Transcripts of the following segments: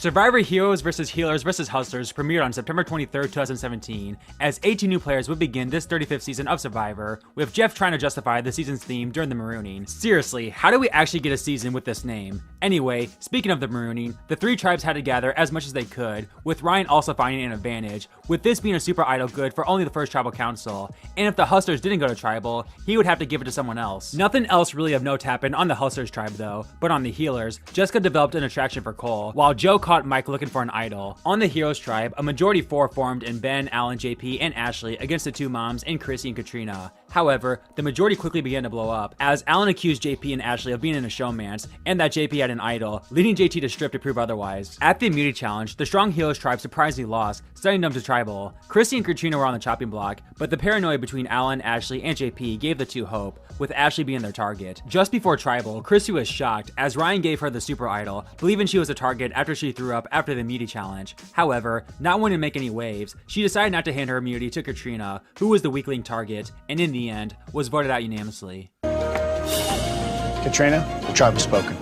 Survivor Heroes vs. Healers vs. Hustlers premiered on September 23, 2017, as 18 new players would begin this 35th season of Survivor, with Jeff trying to justify the season's theme during the marooning. Seriously, how do we actually get a season with this name? Anyway, speaking of the marooning, the three tribes had to gather as much as they could, with Ryan also finding an advantage, with this being a super idol good for only the first tribal council, and if the Hustlers didn't go to tribal, he would have to give it to someone else. Nothing else really of note happened on the Hustlers tribe though, but on the Healers, Jessica developed an attraction for Cole, while Joe caught Mike looking for an idol. On the Heroes tribe, a majority 4 formed in Ben, Alan, JP, and Ashley against the two moms in Chrissy and Katrina. However, the majority quickly began to blow up, as Alan accused JP and Ashley of being in a showmance, and that JP had an idol, leading JT to strip to prove otherwise. At the immunity challenge, the strong Heroes tribe surprisingly lost, sending them to tribal. Chrissy and Katrina were on the chopping block, but the paranoia between Alan, Ashley, and JP gave the two hope, with Ashley being their target. Just before tribal, Chrissy was shocked, as Ryan gave her the super idol, believing she was a target after she threw up after the immunity challenge. However, not wanting to make any waves, she decided not to hand her immunity to Katrina, who was the weakling target, and in the end, was voted out unanimously. Katrina, the tribe has spoken.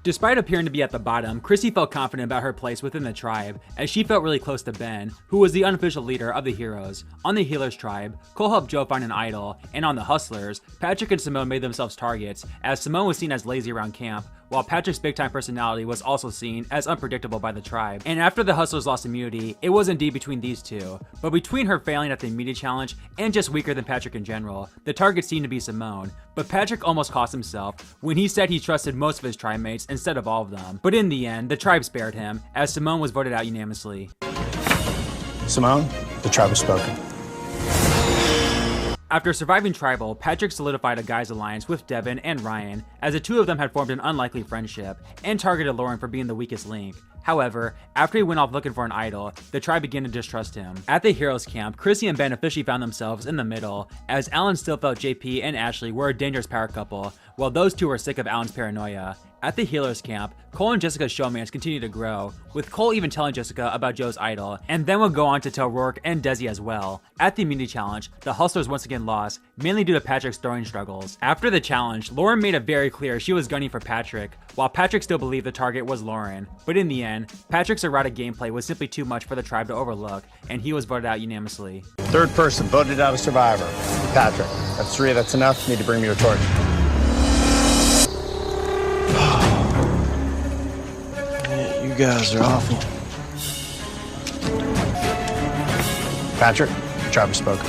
Despite appearing to be at the bottom, Chrissy felt confident about her place within the tribe, as she felt really close to Ben, who was the unofficial leader of the Heroes. On the Healers tribe, Cole helped Joe find an idol, and on the Hustlers, Patrick and Simone made themselves targets, as Simone was seen as lazy around camp, while Patrick's big-time personality was also seen as unpredictable by the tribe. And after the Hustlers lost immunity, it was indeed between these two. But between her failing at the immunity challenge and just weaker than Patrick in general, the target seemed to be Simone. But Patrick almost cost himself when he said he trusted most of his tribe mates instead of all of them. But in the end, the tribe spared him, as Simone was voted out unanimously. Simone, the tribe has spoken. After surviving tribal, Patrick solidified a guys alliance with Devin and Ryan, as the two of them had formed an unlikely friendship, and targeted Lauren for being the weakest link. However, after he went off looking for an idol, the tribe began to distrust him. At the Heroes camp, Chrissy and Ben officially found themselves in the middle, as Alan still felt JP and Ashley were a dangerous power couple, while those two were sick of Alan's paranoia. At the Healers camp, Cole and Jessica's showmance continued to grow, with Cole even telling Jessica about Joe's idol, and then would go on to tell Rourke and Desi as well. At the immunity challenge, the Hustlers once again lost, mainly due to Patrick's throwing struggles. After the challenge, Lauren made it very clear she was gunning for Patrick, while Patrick still believed the target was Lauren. But in the end, Patrick's erratic gameplay was simply too much for the tribe to overlook, and he was voted out unanimously. Third person voted out of Survivor. Patrick. That's 3, that's enough. Need to bring me your torch. You guys are awful. Patrick, the tribe has spoken.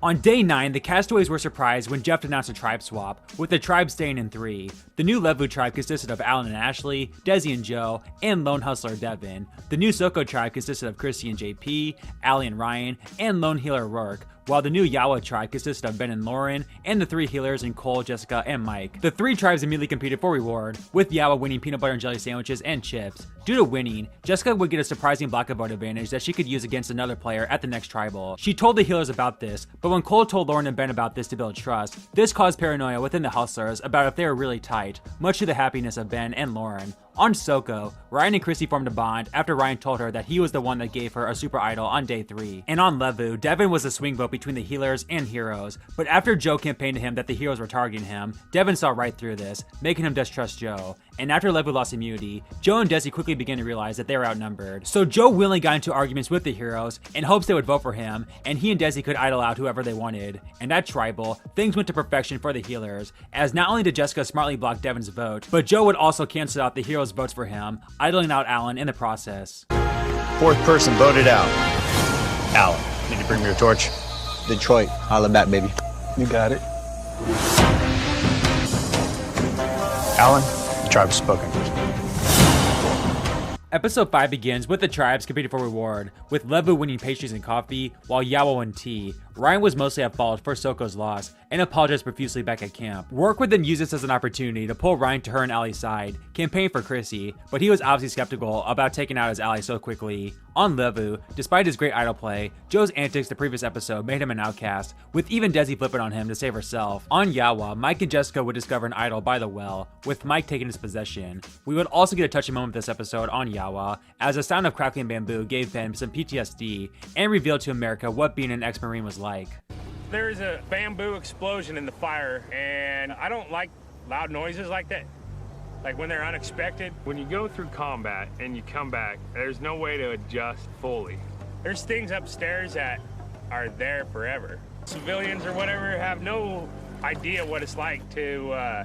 On day 9, the castaways were surprised when Jeff announced a tribe swap, with the tribe staying in 3. The new Levu tribe consisted of Alan and Ashley, Desi and Joe, and lone hustler Devin. The new Soko tribe consisted of Chrissy and JP, Allie and Ryan, and lone healer Rourke, while the new Yawa tribe consisted of Ben and Lauren, and the 3 healers in Cole, Jessica, and Mike. The 3 tribes immediately competed for reward, with Yawa winning peanut butter and jelly sandwiches and chips. Due to winning, Jessica would get a surprising block of vote advantage that she could use against another player at the next tribal. She told the healers about this, but when Cole told Lauren and Ben about this to build trust, this caused paranoia within the Hustlers about if they were really tight, much to the happiness of Ben and Lauren. On Soko, Ryan and Chrissy formed a bond after Ryan told her that he was the one that gave her a super idol on day 3. And on Levu, Devin was the swing vote between the healers and heroes, but after Joe campaigned to him that the heroes were targeting him, Devin saw right through this, making him distrust Joe. And after Levu lost immunity, Joe and Desi quickly began to realize that they were outnumbered. So Joe willingly got into arguments with the heroes in hopes they would vote for him, and he and Desi could idol out whoever they wanted. And at tribal, things went to perfection for the healers, as not only did Jessica smartly block Devin's vote, but Joe would also cancel out the heroes' votes for him, idling out Alan in the process. 4th person voted out. Alan, need to bring me your torch. Detroit, holla back, baby. You got it. Alan, the tribe has spoken. Episode 5 begins with the tribes competing for reward, with Levu winning pastries and coffee, while Yawa won tea. Ryan was mostly at fault for Soko's loss, and apologized profusely back at camp. Rourke would then use this as an opportunity to pull Ryan to her and Allie's side, campaign for Chrissy, but he was obviously skeptical about taking out his ally so quickly. On Levu, despite his great idol play, Joe's antics the previous episode made him an outcast, with even Desi flipping on him to save herself. On Yawa, Mike and Jessica would discover an idol by the well, with Mike taking his possession. We would also get a touching moment this episode on Yawa, as the sound of crackling bamboo gave Ben some PTSD, and revealed to America what being an ex-Marine was like. there's a bamboo explosion in the fire, and I don't like loud noises like that. Like when they're unexpected. When you go through combat and you come back, there's no way to adjust fully. There's things upstairs that are there forever. Civilians or whatever have no idea what it's like to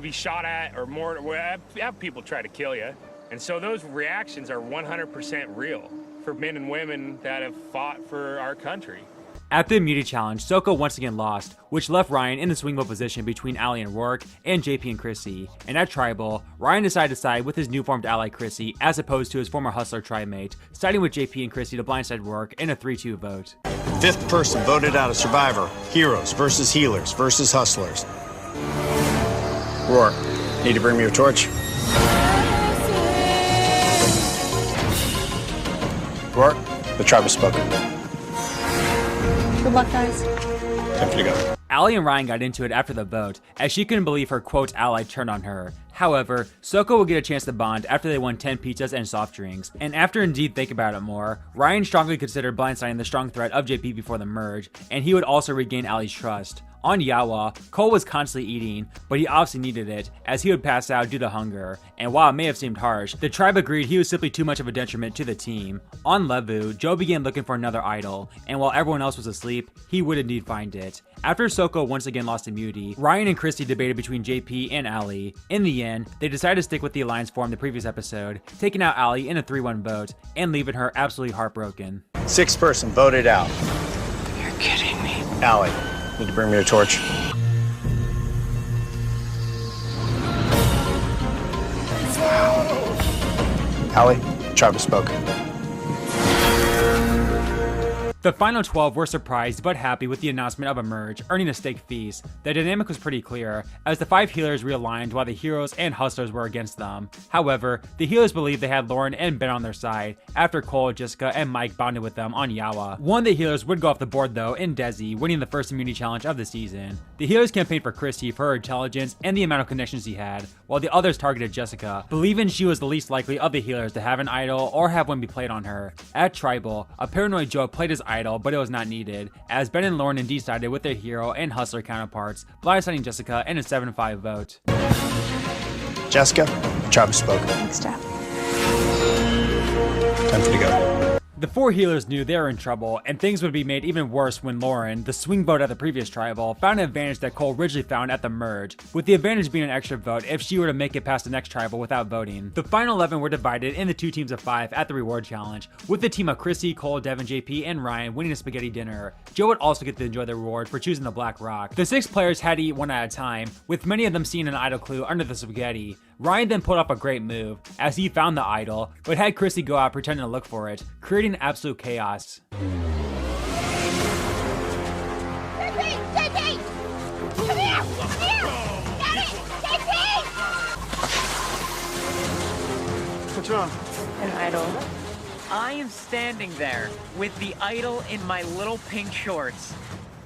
be shot at, or more, have people try to kill you. And so those reactions are 100% real for men and women that have fought for our country. At the immunity challenge, Soko once again lost, which left Ryan in the swing vote position between Allie and Rourke, and JP and Chrissy. And at Tribal, Ryan decided to side with his new formed ally Chrissy, as opposed to his former Hustler tribe mate, siding with JP and Chrissy to blindside Rourke in a 3-2 vote. Fifth person voted out of Survivor. Heroes versus healers versus hustlers. Rourke, need to bring me your torch? Rourke, the tribe has spoken. Good luck, guys. Time for you to go. Allie and Ryan got into it after the vote, as she couldn't believe her quote ally turned on her. However, Soko will get a chance to bond after they won 10 pizzas and soft drinks, and after indeed think about it more, Ryan strongly considered blindsiding the strong threat of JP before the merge, and he would also regain Allie's trust. On Yawa, Cole was constantly eating, but he obviously needed it, as he would pass out due to hunger, and while it may have seemed harsh, the tribe agreed he was simply too much of a detriment to the team. On Levu, Joe began looking for another idol, and while everyone else was asleep, he would indeed find it. After Soko once again lost immunity, Ryan and Christy debated between JP and Allie. In the end, they decided to stick with the alliance formed the previous episode, taking out Allie in a 3-1 vote, and leaving her absolutely heartbroken. Sixth person voted out. You're kidding me. Allie, need to bring me your torch? Allie, tribe has spoken. The final 12 were surprised but happy with the announcement of a merge, earning a steak feast. The dynamic was pretty clear, as the 5 healers realigned while the heroes and hustlers were against them. However, the healers believed they had Lauren and Ben on their side after Cole, Jessica, and Mike bonded with them on Yawa. One of the healers would go off the board though in Desi, winning the first immunity challenge of the season. The healers campaigned for Christy for her intelligence and the amount of connections he had, while the others targeted Jessica, believing she was the least likely of the healers to have an idol or have one be played on her. At Tribal, a paranoid Joe played his idol, but it was not needed, as Ben and Lauren indeed sided with their hero and hustler counterparts, blindsiding Jessica in a 7-5 vote. Jessica, the tribe has spoken. Thanks, Jeff. Time for you to go. The 4 healers knew they were in trouble, and things would be made even worse when Lauren, the swing vote at the previous tribal, found an advantage that Cole originally found at the merge, with the advantage being an extra vote if she were to make it past the next tribal without voting. The final 11 were divided into 2 teams of 5 at the reward challenge, with the team of Chrissy, Cole, Devin, JP, and Ryan winning a spaghetti dinner. Joe would also get to enjoy the reward for choosing the Black Rock. The 6 players had to eat one at a time, with many of them seeing an idol clue under the spaghetti. Ryan then pulled off a great move, as he found the idol, but had Chrissy go out pretending to look for it, creating absolute chaos. JP! Come here! Come here! Get it! JP! What's wrong? An idol. I am standing there with the idol in my little pink shorts,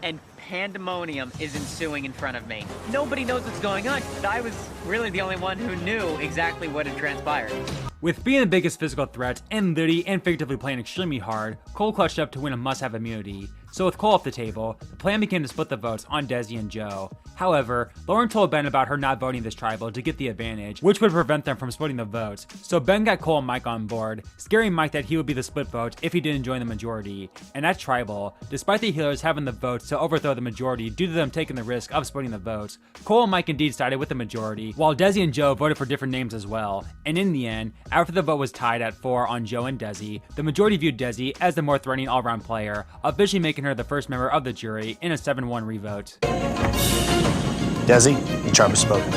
and pandemonium is ensuing in front of me. Nobody knows what's going on. I was really the only one who knew exactly what had transpired. With being the biggest physical threat and literally and figuratively playing extremely hard, Cole clutched up to win a must-have immunity. So with Cole off the table, the plan became to split the votes on Desi and Joe. However, Lauren told Ben about her not voting this tribal to get the advantage, which would prevent them from splitting the votes. So Ben got Cole and Mike on board, scaring Mike that he would be the split vote if he didn't join the majority. And at tribal, despite the healers having the votes to overthrow the majority due to them taking the risk of splitting the votes, Cole and Mike indeed sided with the majority, while Desi and Joe voted for different names as well. And in the end, after the vote was tied at 4 on Joe and Desi, the majority viewed Desi as the more threatening all-around player, officially making her the first member of the jury in a 7-1 revote. Desi, the tribe has spoken.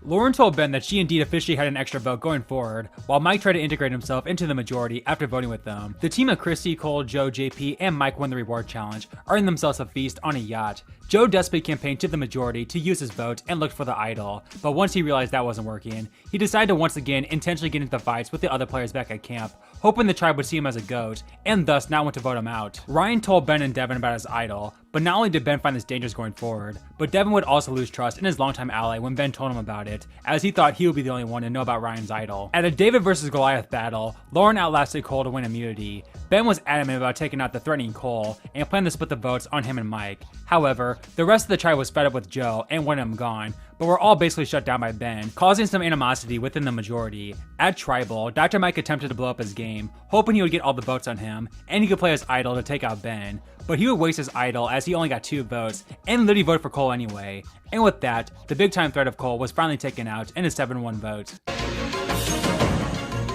Lauren told Ben that she indeed officially had an extra vote going forward, while Mike tried to integrate himself into the majority after voting with them. The team of Christy, Cole, Joe, JP, and Mike won the reward challenge, earning themselves a feast on a yacht. Joe desperately campaigned to the majority to use his vote and looked for the idol, but once he realized that wasn't working, he decided to once again intentionally get into fights with the other players back at camp, hoping the tribe would see him as a goat, and thus not want to vote him out. Ryan told Ben and Devin about his idol, but not only did Ben find this dangerous going forward, but Devin would also lose trust in his longtime ally when Ben told him about it, as he thought he would be the only one to know about Ryan's idol. At a David versus Goliath battle, Lauren outlasted Cole to win immunity. Ben was adamant about taking out the threatening Cole, and planned to split the votes on him and Mike. However, the rest of the tribe was fed up with Joe and wanted him gone, but were all basically shut down by Ben, causing some animosity within the majority. At Tribal, Dr. Mike attempted to blow up his game, hoping he would get all the votes on him, and he could play his idol to take out Ben. But he would waste his idol as he only got 2 votes, and literally voted for Cole anyway. And with that, the big time threat of Cole was finally taken out in a 7-1 vote.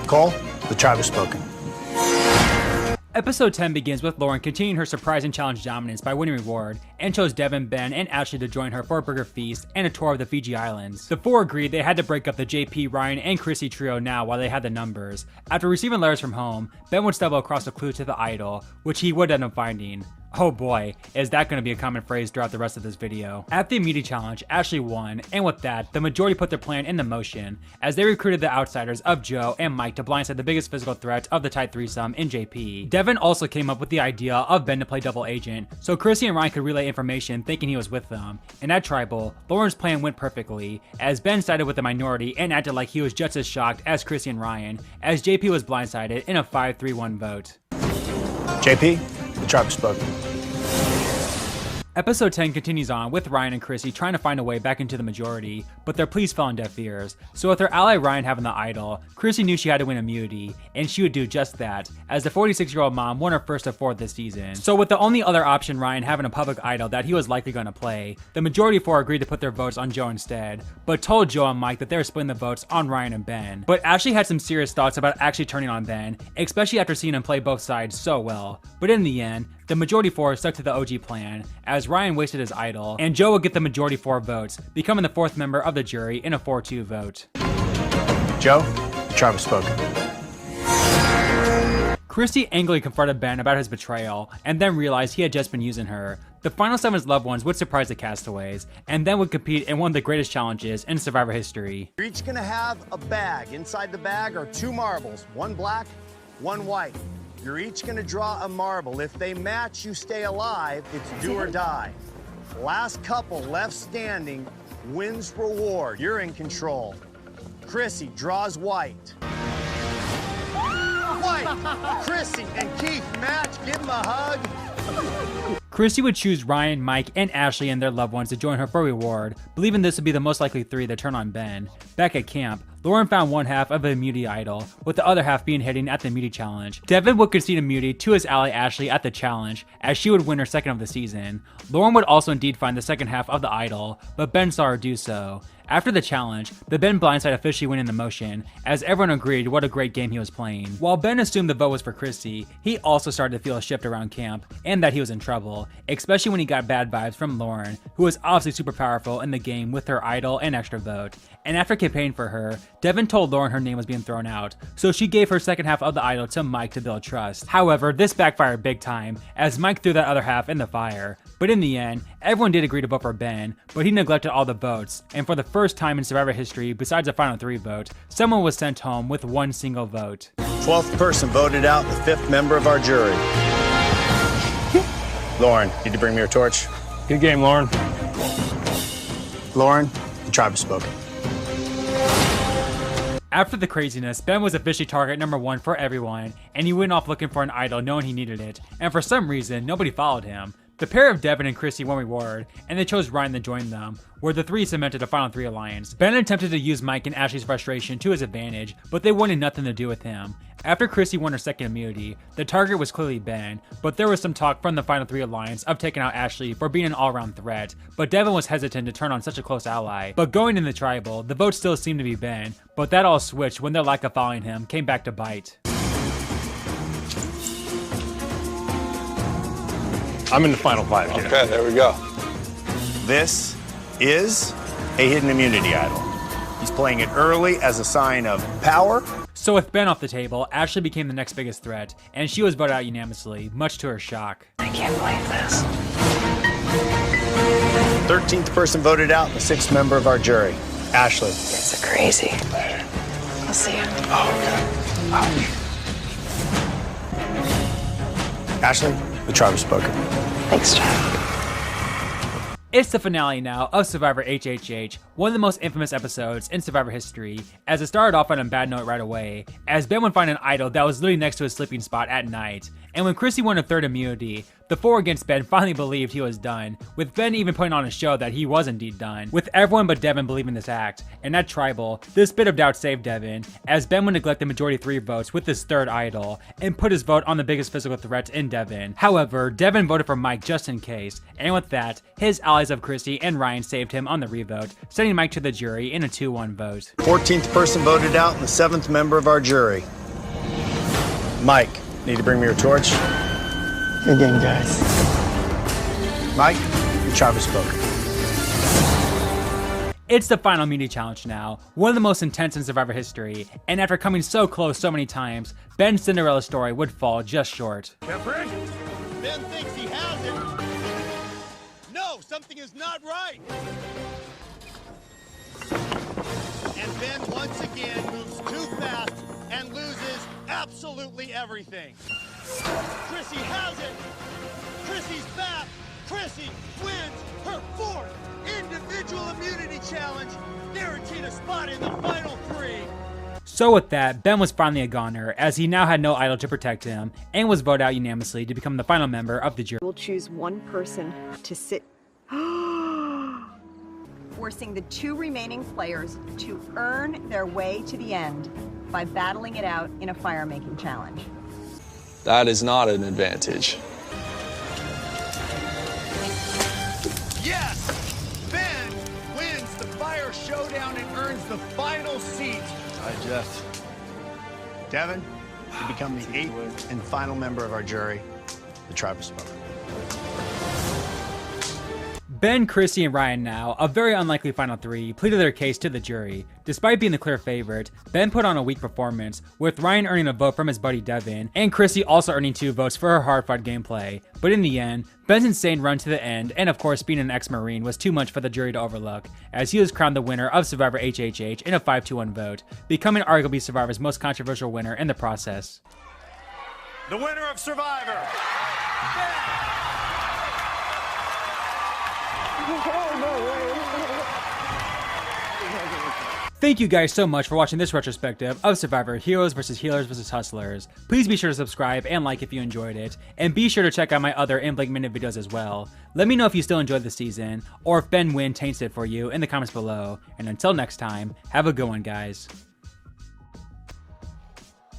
Cole, the tribe has spoken. Episode 10 begins with Lauren continuing her surprise and challenge dominance by winning reward, and chose Devin, Ben, and Ashley to join her for a burger feast and a tour of the Fiji Islands. The 4 agreed they had to break up the JP, Ryan, and Chrissy trio now while they had the numbers. After receiving letters from home, Ben would stumble across a clue to the idol, which he would end up finding. Oh boy, is that going to be a common phrase throughout the rest of this video. At the immunity challenge, Ashley won, and with that, the majority put their plan into motion, as they recruited the outsiders of Joe and Mike to blindside the biggest physical threat of the tight threesome in JP. Devin also came up with the idea of Ben to play double agent, so Chrissy and Ryan could relay information thinking he was with them. And at Tribal, Lauren's plan went perfectly, as Ben sided with the minority and acted like he was just as shocked as Chrissy and Ryan, as JP was blindsided in a 5-3-1 vote. JP, the tribe has spoken. Episode 10 continues on with Ryan and Chrissy trying to find a way back into the majority, but their pleas fell on deaf ears. So with her ally Ryan having the idol, Chrissy knew she had to win immunity, and she would do just that, as the 46-year-old mom won her first of 4 this season. So with the only other option, Ryan having a public idol that he was likely going to play, the majority of 4 agreed to put their votes on Joe instead, but told Joe and Mike that they were splitting the votes on Ryan and Ben. But Ashley had some serious thoughts about actually turning on Ben, especially after seeing him play both sides so well. But in the end, the majority 4 stuck to the OG plan, as Ryan wasted his idol, and Joe would get the majority 4 votes, becoming the 4th member of the jury in a 4-2 vote. Joe, the tribe has spoken. Chrissy angrily confronted Ben about his betrayal, and then realized he had just been using her. The final 7's loved ones would surprise the castaways, and then would compete in one of the greatest challenges in Survivor history. You're each gonna have a bag. Inside the bag are 2 marbles, 1 black, 1 white. You're each gonna draw a marble. If they match, you stay alive. It's do or die. Last couple left standing wins reward. You're in control. Chrissy draws white. White! Chrissy and Keith match. Give them a hug. Chrissy would choose Ryan, Mike, and Ashley and their loved ones to join her for reward, believing this would be the most likely 3 to turn on Ben. Back at camp, Lauren found one half of the immunity idol, with the other half being hidden at the immunity challenge. Devin would concede immunity to his ally Ashley at the challenge, as she would win her 2nd of the season. Lauren would also indeed find the 2nd half of the idol, but Ben saw her do so. After the challenge, the Ben blindside officially went into motion, as everyone agreed what a great game he was playing. While Ben assumed the vote was for Chrissy, he also started to feel a shift around camp, and that he was in trouble, especially when he got bad vibes from Lauren, who was obviously super powerful in the game with her idol and extra vote. And after campaigning for her, Devin told Lauren her name was being thrown out, so she gave her 2nd half of the idol to Mike to build trust. However, this backfired big time, as Mike threw that other half in the fire. But in the end, everyone did agree to vote for Ben, but he neglected all the votes, and for the first time in Survivor history, besides the final 3 vote, someone was sent home with 1 single vote. 12th person voted out, the 5th member of our jury. Lauren, need to bring me your torch? Good game, Lauren. Lauren, the tribe has spoken. After the craziness, Ben was officially target number 1 for everyone, and he went off looking for an idol knowing he needed it, and for some reason, nobody followed him. The pair of Devin and Chrissy won reward, and they chose Ryan to join them, where the 3 cemented a final 3 alliance. Ben attempted to use Mike and Ashley's frustration to his advantage, but they wanted nothing to do with him. After Chrissy won her 2nd immunity, the target was clearly Ben, but there was some talk from the final 3 alliance of taking out Ashley for being an all-around threat, but Devin was hesitant to turn on such a close ally. But going in the tribal, the vote still seemed to be Ben, but that all switched when their lack of following him came back to bite. I'm in the final 5, Jim. Okay, there we go. This is a hidden immunity idol. He's playing it early as a sign of power. So with Ben off the table, Ashley became the next biggest threat, and she was voted out unanimously, much to her shock. I can't believe this. 13th person voted out, the 6th member of our jury, Ashley. It's a crazy. I'll see you. Oh, okay. Ashley, the tribe has spoken. Thanks, Jeff. It's the finale now of Survivor HHH, one of the most infamous episodes in Survivor history, as it started off on a bad note right away, as Ben would find an idol that was literally next to his sleeping spot at night. And when Chrissy won a third immunity, the 4 against Ben finally believed he was done, with Ben even putting on a show that he was indeed done, with everyone but Devin believing this act. And at Tribal, this bit of doubt saved Devin, as Ben would neglect the majority 3 votes with his third idol, and put his vote on the biggest physical threat in Devin. However, Devin voted for Mike just in case, and with that, his allies of Chrissy and Ryan saved him on the revote, sending Mike to the jury in a 2-1 vote. 14th person voted out and the 7th member of our jury. Mike, need to bring me your torch? Good game, guys. Mike, the tribe has spoken. It's the final immunity challenge now, one of the most intense in Survivor history, and after coming so close so many times, Ben's Cinderella story would fall just short. Ben thinks he has it. No, something is not right. And Ben once again moves too fast and loses absolutely everything. Chrissy has it. Chrissy's back. Chrissy wins her 4th individual immunity challenge, guaranteed a spot in the final 3. So with that, Ben was finally a goner, as he now had no idol to protect him, and was voted out unanimously to become the final member of the jury. We'll choose one person to sit, forcing the 2 remaining players to earn their way to the end by battling it out in a fire-making challenge. That is not an advantage. Yes! Ben wins the fire showdown and earns the final seat. Hi, Jeff. Devin, you become the 8th and final member of our jury. The tribe has spoken. Ben, Chrissy, and Ryan now, a very unlikely final 3, pleaded their case to the jury. Despite being the clear favorite, Ben put on a weak performance, with Ryan earning a vote from his buddy Devin, and Chrissy also earning 2 votes for her hard-fought gameplay. But in the end, Ben's insane run to the end, and of course being an ex-Marine, was too much for the jury to overlook, as he was crowned the winner of Survivor HHH in a 5-1 vote, becoming arguably Survivor's most controversial winner in the process. The winner of Survivor, Ben! Thank you guys so much for watching this retrospective of Survivor Heroes vs. Healers vs. Hustlers. Please be sure to subscribe and like if you enjoyed it, and be sure to check out my other in-blank minute videos as well. Let me know if you still enjoyed the season, or if Ben Wynn taints it for you in the comments below, and until next time, have a good one guys.